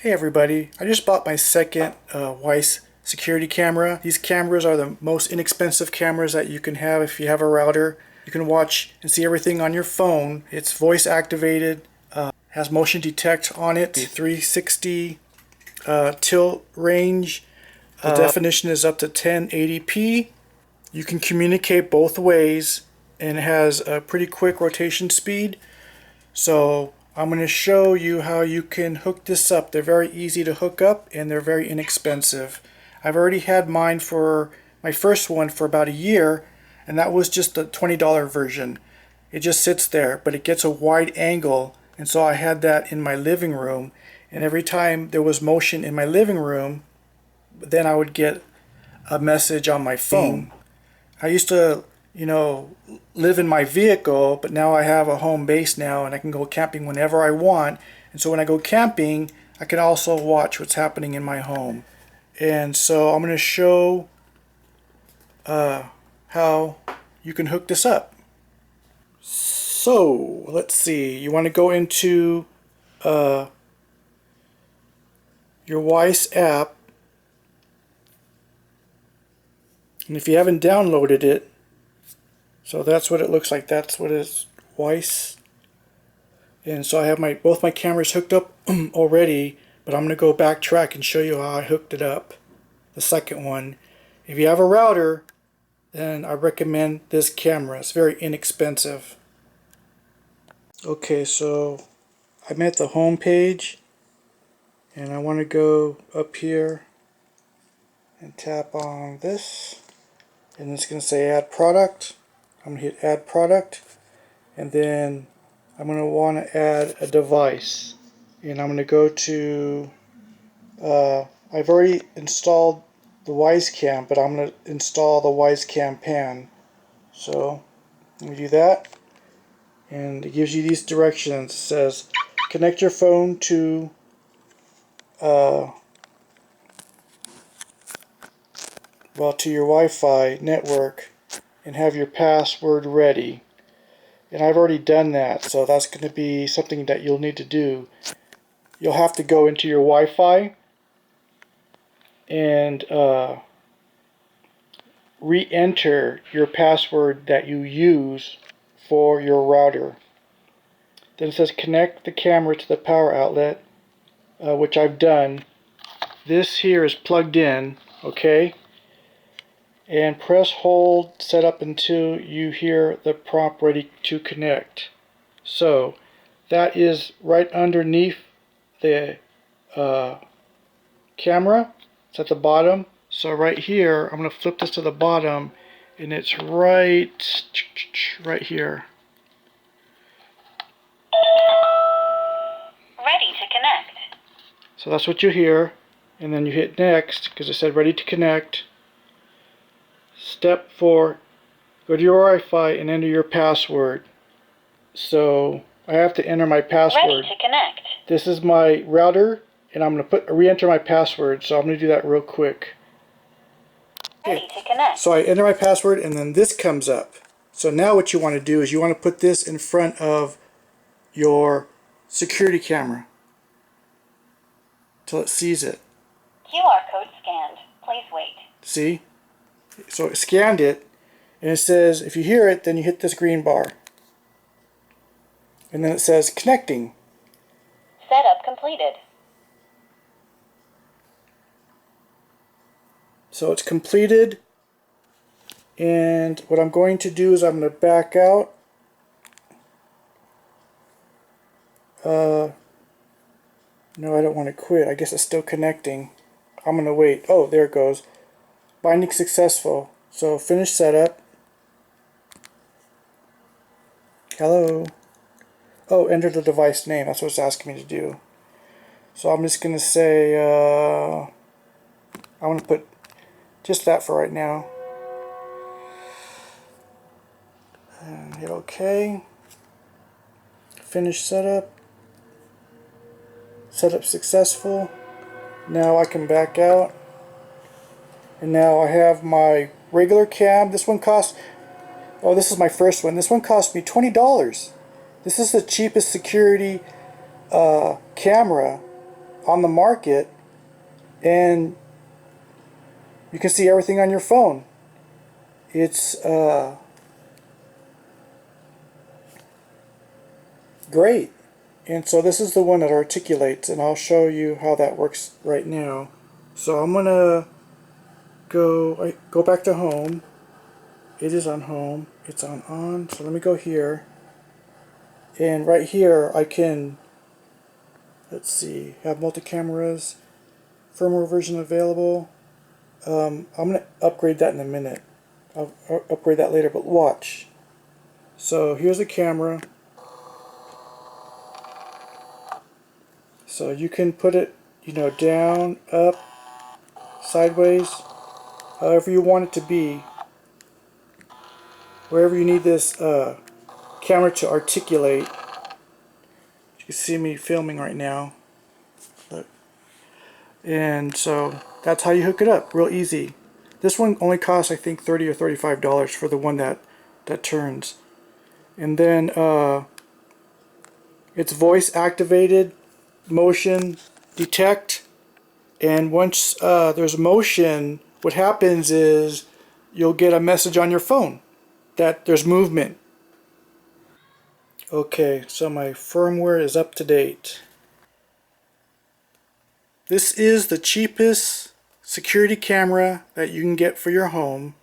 Hey everybody, I just bought my second Wyze security camera. These cameras are the most inexpensive cameras that you can have if you have a router. You can watch and see everything on your phone. It's voice activated, has motion detect on it, 360 tilt range. The definition is up to 1080p. You can communicate both ways and it has a pretty quick rotation speed. So I'm going to show you how you can hook this up. They're very easy to hook up and they're very inexpensive. I've already had mine for my first one for about a year, and that was just the $20 version. It just sits there, but it gets a wide angle, and so I had that in my living room, and every time there was motion in my living room, then I would get a message on my phone. I used to live in my vehicle, but now I have a home base now and I can go camping whenever I want. And so when I go camping, I can also watch what's happening in my home. And so I'm going to show how you can hook this up. So let's see, you want to go into your Wyze app, and if you haven't downloaded it, so that's what it looks like. That's what it's Wyze. And so I have both my cameras hooked up already, but I'm going to go backtrack and show you how I hooked it up. The second one. If you have a router, then I recommend this camera. It's very inexpensive. Okay, so I'm at the home page and I want to go up here and tap on this, and it's going to say add product. I'm going to hit add product, and then I'm going to want to add a device, and I'm going to go to I've already installed the Wyze Cam, but I'm going to install the Wyze Cam Pan. So let me do that, and it gives you these directions. It says connect your phone to to your Wi-Fi network and have your password ready. And I've already done that, so that's going to be something that you'll need to do. You'll have to go into your Wi-Fi and re-enter your password that you use for your router. Then it says connect the camera to the power outlet, which I've done. This here is plugged in, okay? And press hold set up until you hear the prompt ready to connect. So that is right underneath the camera. It's at the bottom. So right here, I'm going to flip this to the bottom, and it's right here. Ready to connect. So that's what you hear, and then you hit next because it said ready to connect. Step 4, go to your Wi-Fi and enter your password. So I have to enter my password. Ready to connect. This is my router, and I'm going to re-enter my password, so I'm going to do that real quick. Ready to connect. So I enter my password, and then this comes up. So now what you want to do is you want to put this in front of your security camera till it sees it. QR code scanned. Please wait. See? So it scanned it, and it says if you hear it, then you hit this green bar. And then it says connecting. Setup completed. So it's completed, and what I'm going to do is I'm going to back out. No, I don't want to quit. I guess it's still connecting. I'm going to wait. Oh, there it goes. Binding successful. So finish setup. Hello. Oh, enter the device name. That's what it's asking me to do. So I'm just going to say, I want to put just that for right now. And hit OK. Finish setup. Setup successful. Now I can back out. And now I have my regular cam. This one costs, oh, this is my first one. This one cost me $20. This is the cheapest security camera on the market, and you can see everything on your phone. It's great. And so this is the one that articulates, and I'll show you how that works right now. So I'm gonna go back to home. It is on home. It's on. So let me go here. And right here I can, let's see, have multi-cameras, firmware version available. I'm gonna upgrade that in a minute. I'll upgrade that later, but watch. So here's a camera. So you can put it, down, up, sideways, however you want it to be. Wherever you need this camera to articulate. You can see me filming right now. Look. And so that's how you hook it up, real easy. This one only costs, I think, $30 or $35 for the one that turns. And then it's voice activated, motion detect, and once there's motion, what happens is you'll get a message on your phone that there's movement. Okay, so my firmware is up to date. This is the cheapest security camera that you can get for your home.